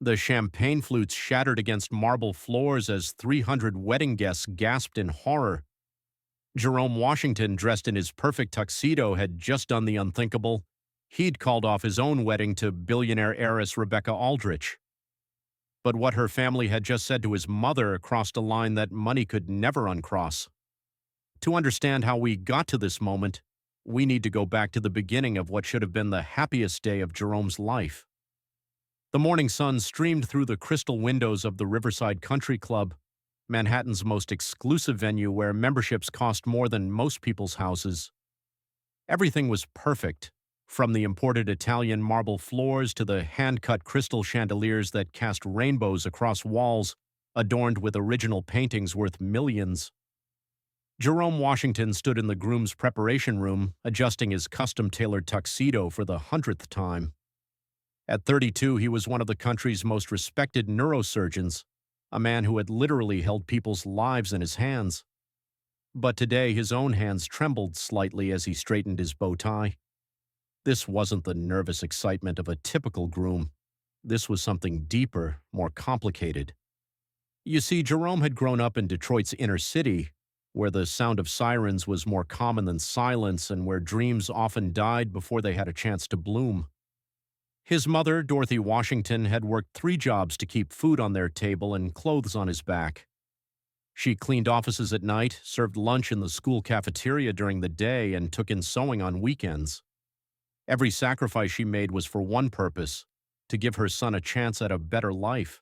The champagne flutes shattered against marble floors as 300 wedding guests gasped in horror. Jerome Washington, dressed in his perfect tuxedo, had just done the unthinkable. He'd called off his own wedding to billionaire heiress Rebecca Aldrich. But what her family had just said to his mother crossed a line that money could never uncross. To understand how we got to this moment, we need to go back to the beginning of what should have been the happiest day of Jerome's life. The morning sun streamed through the crystal windows of the Riverside Country Club, Manhattan's most exclusive venue where memberships cost more than most people's houses. Everything was perfect, from the imported Italian marble floors to the hand-cut crystal chandeliers that cast rainbows across walls adorned with original paintings worth millions. Jerome Washington stood in the groom's preparation room, adjusting his custom-tailored tuxedo for the 100th time. At 32, he was one of the country's most respected neurosurgeons, a man who had literally held people's lives in his hands. But today, his own hands trembled slightly as he straightened his bow tie. This wasn't the nervous excitement of a typical groom. This was something deeper, more complicated. You see, Jerome had grown up in Detroit's inner city, where the sound of sirens was more common than silence and where dreams often died before they had a chance to bloom. His mother, Dorothy Washington, had worked 3 jobs to keep food on their table and clothes on his back. She cleaned offices at night, served lunch in the school cafeteria during the day, and took in sewing on weekends. Every sacrifice she made was for one purpose: to give her son a chance at a better life.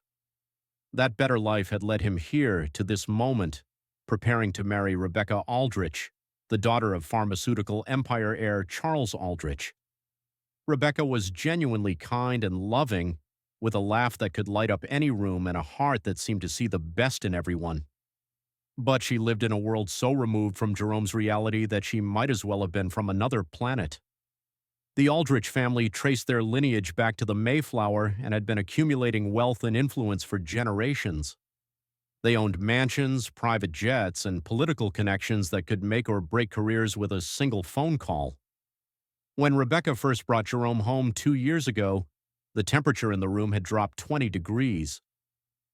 That better life had led him here, to this moment, preparing to marry Rebecca Aldrich, the daughter of pharmaceutical empire heir Charles Aldrich. Rebecca was genuinely kind and loving, with a laugh that could light up any room and a heart that seemed to see the best in everyone. But she lived in a world so removed from Jerome's reality that she might as well have been from another planet. The Aldrich family traced their lineage back to the Mayflower and had been accumulating wealth and influence for generations. They owned mansions, private jets, and political connections that could make or break careers with a single phone call. When Rebecca first brought Jerome home 2 years ago, the temperature in the room had dropped 20 degrees.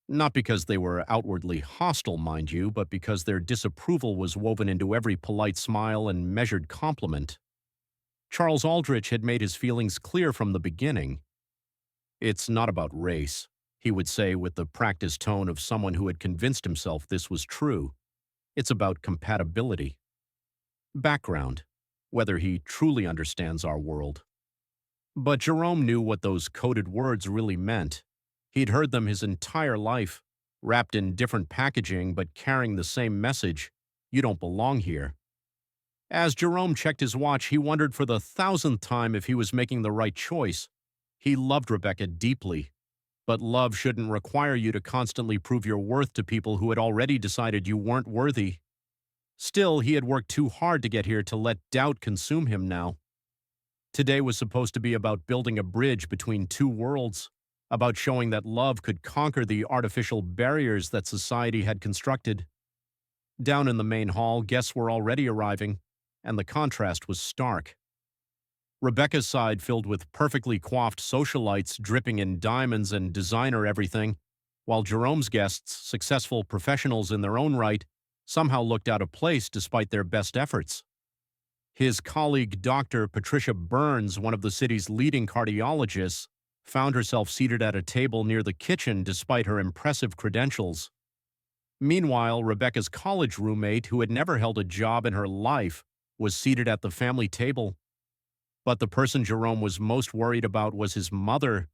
Not because they were outwardly hostile, mind you, but because their disapproval was woven into every polite smile and measured compliment. Charles Aldrich had made his feelings clear from the beginning. "It's not about race," he would say with the practiced tone of someone who had convinced himself this was true. "It's about compatibility. Background, whether he truly understands our world." But Jerome knew what those coded words really meant. He'd heard them his entire life, wrapped in different packaging but carrying the same message: you don't belong here. As Jerome checked his watch, he wondered for the 1,000th time if he was making the right choice. He loved Rebecca deeply, but love shouldn't require you to constantly prove your worth to people who had already decided you weren't worthy. Still, he had worked too hard to get here to let doubt consume him now. Today was supposed to be about building a bridge between two worlds, about showing that love could conquer the artificial barriers that society had constructed. Down in the main hall, guests were already arriving, and the contrast was stark. Rebecca's side filled with perfectly coiffed socialites dripping in diamonds and designer everything, while Jerome's guests, successful professionals in their own right, somehow looked out of place despite their best efforts. His colleague, Dr. Patricia Burns, one of the city's leading cardiologists, found herself seated at a table near the kitchen despite her impressive credentials. Meanwhile, Rebecca's college roommate, who had never held a job in her life, was seated at the family table. But the person Jerome was most worried about was his mother.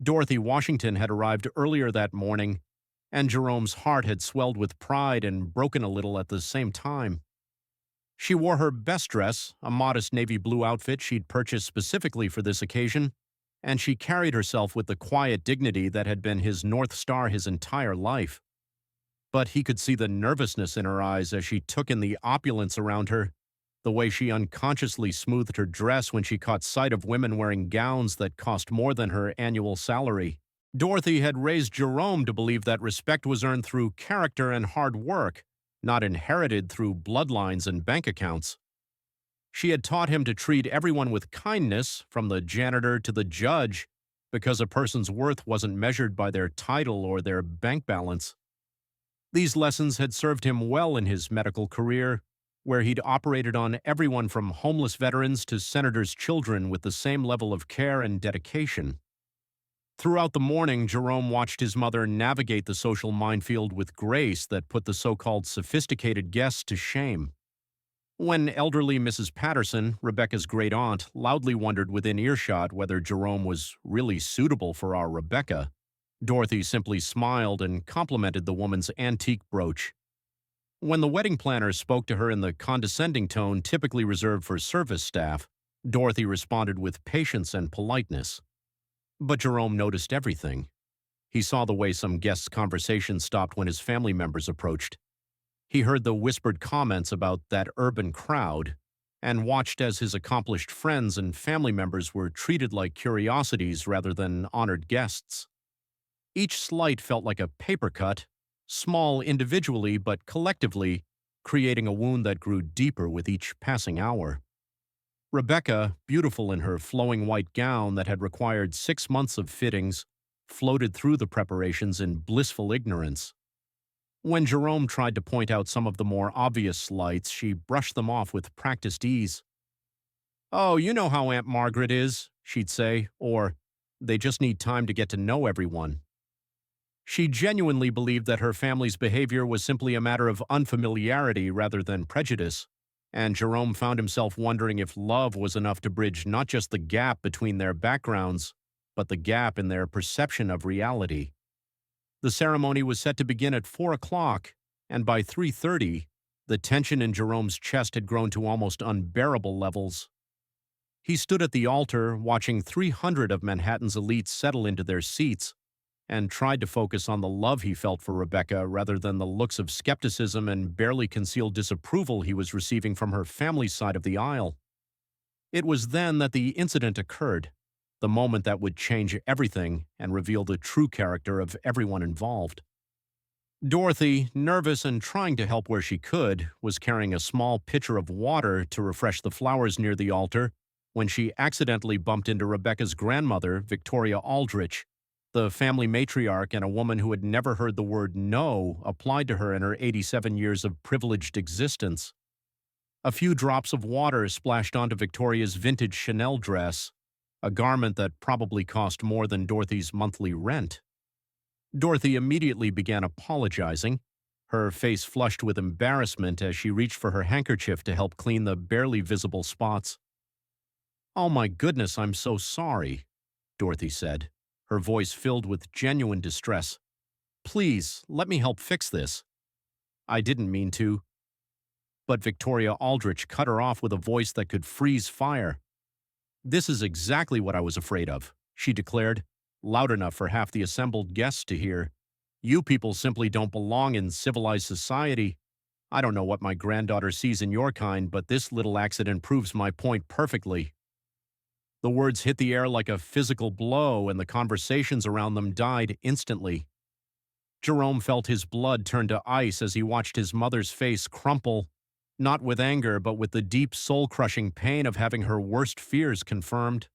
Dorothy Washington had arrived earlier that morning, and Jerome's heart had swelled with pride and broken a little at the same time. She wore her best dress, a modest navy blue outfit she'd purchased specifically for this occasion, and she carried herself with the quiet dignity that had been his North Star his entire life. But he could see the nervousness in her eyes as she took in the opulence around her, the way she unconsciously smoothed her dress when she caught sight of women wearing gowns that cost more than her annual salary. Dorothy had raised Jerome to believe that respect was earned through character and hard work, not inherited through bloodlines and bank accounts. She had taught him to treat everyone with kindness, from the janitor to the judge, because a person's worth wasn't measured by their title or their bank balance. These lessons had served him well in his medical career, where he'd operated on everyone from homeless veterans to senators' children with the same level of care and dedication. Throughout the morning, Jerome watched his mother navigate the social minefield with grace that put the so-called sophisticated guests to shame. When elderly Mrs. Patterson, Rebecca's great aunt, loudly wondered within earshot whether Jerome was really suitable for our Rebecca, Dorothy simply smiled and complimented the woman's antique brooch. When the wedding planner spoke to her in the condescending tone typically reserved for service staff, Dorothy responded with patience and politeness. But Jerome noticed everything. He saw the way some guests' conversation stopped when his family members approached. He heard the whispered comments about that urban crowd and watched as his accomplished friends and family members were treated like curiosities rather than honored guests. Each slight felt like a paper cut, small individually but collectively, creating a wound that grew deeper with each passing hour. Rebecca, beautiful in her flowing white gown that had required 6 months of fittings, floated through the preparations in blissful ignorance. When Jerome tried to point out some of the more obvious slights, she brushed them off with practiced ease. "Oh, you know how Aunt Margaret is," she'd say, or, "They just need time to get to know everyone." She genuinely believed that her family's behavior was simply a matter of unfamiliarity rather than prejudice, and Jerome found himself wondering if love was enough to bridge not just the gap between their backgrounds, but the gap in their perception of reality. The ceremony was set to begin at 4 o'clock, and by 3:30, the tension in Jerome's chest had grown to almost unbearable levels. He stood at the altar, watching 300 of Manhattan's elites settle into their seats, and tried to focus on the love he felt for Rebecca rather than the looks of skepticism and barely concealed disapproval he was receiving from her family's side of the aisle. It was then that the incident occurred, the moment that would change everything and reveal the true character of everyone involved. Dorothy, nervous and trying to help where she could, was carrying a small pitcher of water to refresh the flowers near the altar when she accidentally bumped into Rebecca's grandmother, Victoria Aldrich, the family matriarch and a woman who had never heard the word no applied to her in her 87 years of privileged existence. A few drops of water splashed onto Victoria's vintage Chanel dress, a garment that probably cost more than Dorothy's monthly rent. Dorothy immediately began apologizing, her face flushed with embarrassment as she reached for her handkerchief to help clean the barely visible spots. "Oh my goodness, I'm so sorry," Dorothy said, her voice filled with genuine distress. "Please, let me help fix this." "I didn't mean to." But Victoria Aldrich cut her off with a voice that could freeze fire. "This is exactly what I was afraid of," she declared, loud enough for half the assembled guests to hear. "You people simply don't belong in civilized society. I don't know what my granddaughter sees in your kind, but this little accident proves my point perfectly." The words hit the air like a physical blow, and the conversations around them died instantly. Jerome felt his blood turn to ice as he watched his mother's face crumple, not with anger, but with the deep soul-crushing pain of having her worst fears confirmed.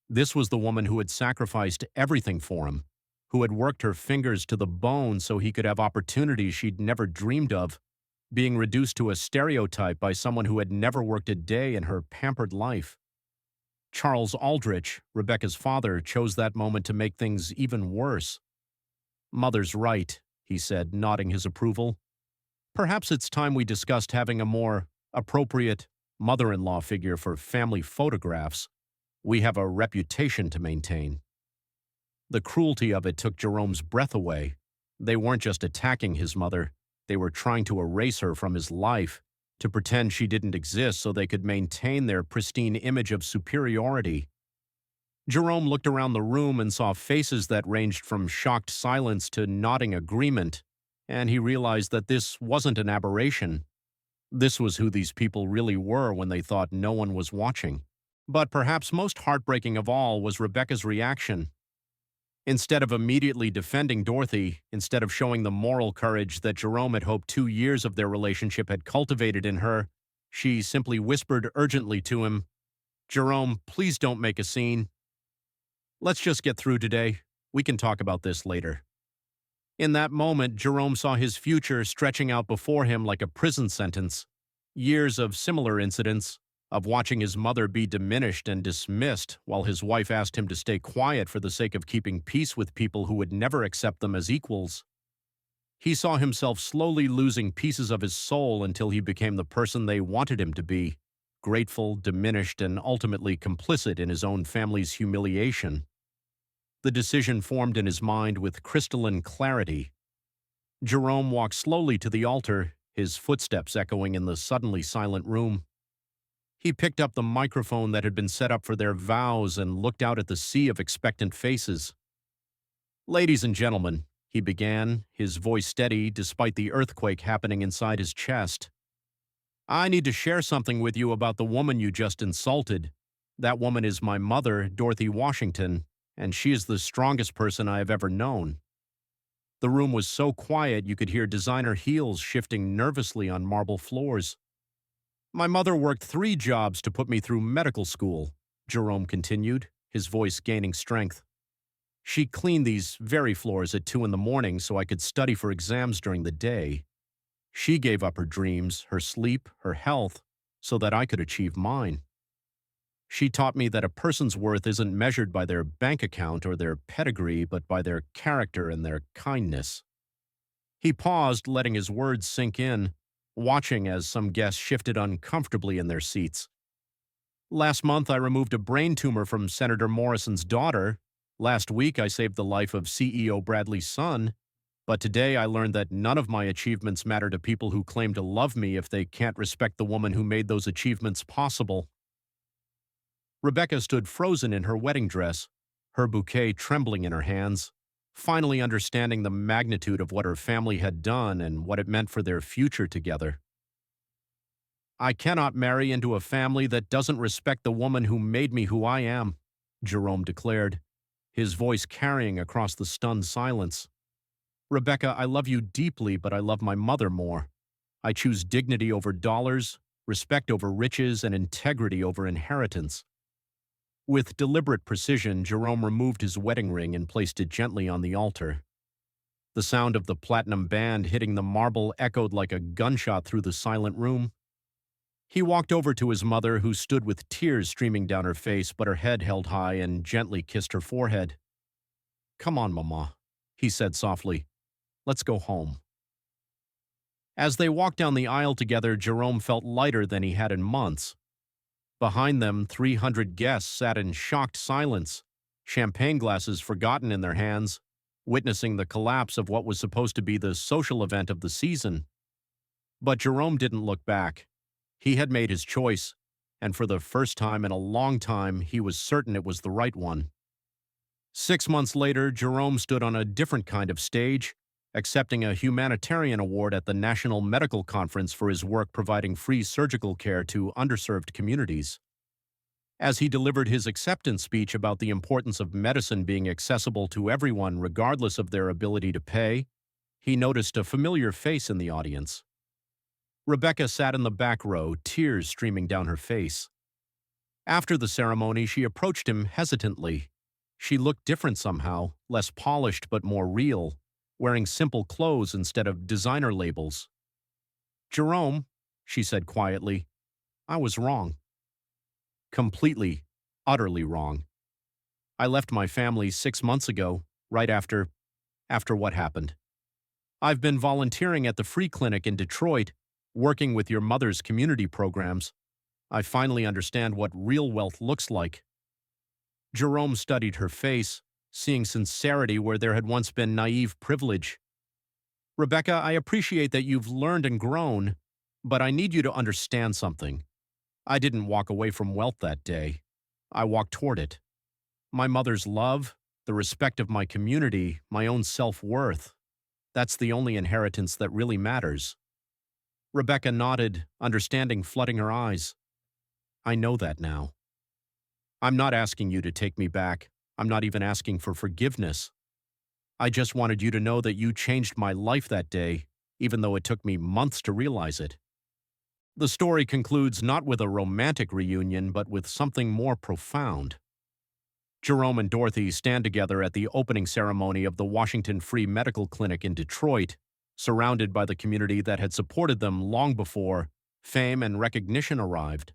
This was the woman who had sacrificed everything for him, who had worked her fingers to the bone so he could have opportunities she'd never dreamed of, being reduced to a stereotype by someone who had never worked a day in her pampered life. Charles Aldrich, Rebecca's father, chose that moment to make things even worse. "Mother's right," he said, nodding his approval. "Perhaps it's time we discussed having a more appropriate mother-in-law figure for family photographs. We have a reputation to maintain." The cruelty of it took Jerome's breath away. They weren't just attacking his mother. They were trying to erase her from his life, to pretend she didn't exist so they could maintain their pristine image of superiority. Jerome looked around the room and saw faces that ranged from shocked silence to nodding agreement, and he realized that this wasn't an aberration. This was who these people really were when they thought no one was watching. But perhaps most heartbreaking of all was Rebecca's reaction. Instead of immediately defending Dorothy, instead of showing the moral courage that Jerome had hoped 2 years of their relationship had cultivated in her, she simply whispered urgently to him, "Jerome, please don't make a scene." Let's just get through today. We can talk about this later. In that moment, Jerome saw his future stretching out before him like a prison sentence. Years of similar incidents, of watching his mother be diminished and dismissed while his wife asked him to stay quiet for the sake of keeping peace with people who would never accept them as equals. He saw himself slowly losing pieces of his soul until he became the person they wanted him to be, grateful, diminished, and ultimately complicit in his own family's humiliation. The decision formed in his mind with crystalline clarity. Jerome walked slowly to the altar, his footsteps echoing in the suddenly silent room. He picked up the microphone that had been set up for their vows and looked out at the sea of expectant faces. "Ladies and gentlemen," he began, his voice steady despite the earthquake happening inside his chest. "I need to share something with you about the woman you just insulted. That woman is my mother, Dorothy Washington, and she is the strongest person I have ever known." The room was so quiet you could hear designer heels shifting nervously on marble floors. "My mother worked 3 jobs to put me through medical school," Jerome continued, his voice gaining strength. "She cleaned these very floors at 2 in the morning so I could study for exams during the day. She gave up her dreams, her sleep, her health, so that I could achieve mine. She taught me that a person's worth isn't measured by their bank account or their pedigree, but by their character and their kindness." He paused, letting his words sink in, watching as some guests shifted uncomfortably in their seats. "Last month, I removed a brain tumor from Senator Morrison's daughter. Last week, I saved the life of CEO Bradley's son. But today, I learned that none of my achievements matter to people who claim to love me if they can't respect the woman who made those achievements possible." Rebecca stood frozen in her wedding dress, her bouquet trembling in her hands, finally understanding the magnitude of what her family had done and what it meant for their future together. "I cannot marry into a family that doesn't respect the woman who made me who I am," Jerome declared, his voice carrying across the stunned silence. "Rebecca, I love you deeply, but I love my mother more. I choose dignity over dollars, respect over riches, and integrity over inheritance." With deliberate precision, Jerome removed his wedding ring and placed it gently on the altar. The sound of the platinum band hitting the marble echoed like a gunshot through the silent room. He walked over to his mother, who stood with tears streaming down her face but her head held high, and gently kissed her forehead. "Come on, Mama," he said softly. "Let's go home." As they walked down the aisle together, Jerome felt lighter than he had in months. Behind them, 300 guests sat in shocked silence, champagne glasses forgotten in their hands, witnessing the collapse of what was supposed to be the social event of the season. But Jerome didn't look back. He had made his choice, and for the first time in a long time, he was certain it was the right one. 6 months later, Jerome stood on a different kind of stage, accepting a humanitarian award at the National Medical Conference for his work providing free surgical care to underserved communities. As he delivered his acceptance speech about the importance of medicine being accessible to everyone regardless of their ability to pay, he noticed a familiar face in the audience. Rebecca sat in the back row, tears streaming down her face. After the ceremony, she approached him hesitantly. She looked different somehow, less polished but more real, wearing simple clothes instead of designer labels. "Jerome," she said quietly, "I was wrong. Completely, utterly wrong. I left my family 6 months ago, right after what happened. I've been volunteering at the free clinic in Detroit, working with your mother's community programs. I finally understand what real wealth looks like." Jerome studied her face, seeing sincerity where there had once been naive privilege. "Rebecca, I appreciate that you've learned and grown, but I need you to understand something. I didn't walk away from wealth that day. I walked toward it. My mother's love, the respect of my community, my own self-worth. That's the only inheritance that really matters." Rebecca nodded, understanding flooding her eyes. "I know that now. I'm not asking you to take me back. I'm not even asking for forgiveness. I just wanted you to know that you changed my life that day, even though it took me months to realize it." The story concludes not with a romantic reunion, but with something more profound. Jerome and Dorothy stand together at the opening ceremony of the Washington Free Medical Clinic in Detroit, surrounded by the community that had supported them long before fame and recognition arrived.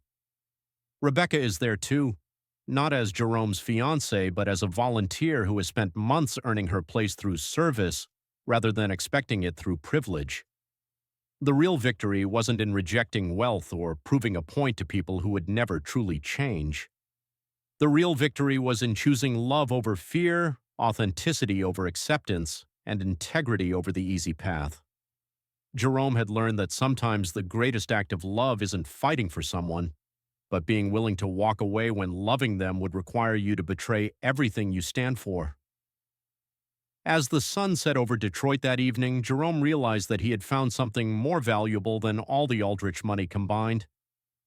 Rebecca is there too, not as Jerome's fiancée, but as a volunteer who has spent months earning her place through service rather than expecting it through privilege. The real victory wasn't in rejecting wealth or proving a point to people who would never truly change. The real victory was in choosing love over fear, authenticity over acceptance, and integrity over the easy path. Jerome had learned that sometimes the greatest act of love isn't fighting for someone, but being willing to walk away when loving them would require you to betray everything you stand for. As the sun set over Detroit that evening, Jerome realized that he had found something more valuable than all the Aldrich money combined: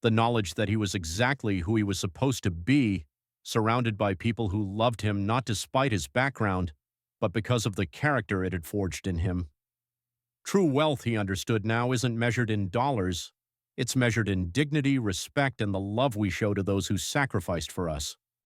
the knowledge that he was exactly who he was supposed to be, surrounded by people who loved him not despite his background, but because of the character it had forged in him. True wealth, he understood now, isn't measured in dollars. It's measured in dignity, respect, and the love we show to those who sacrificed for us.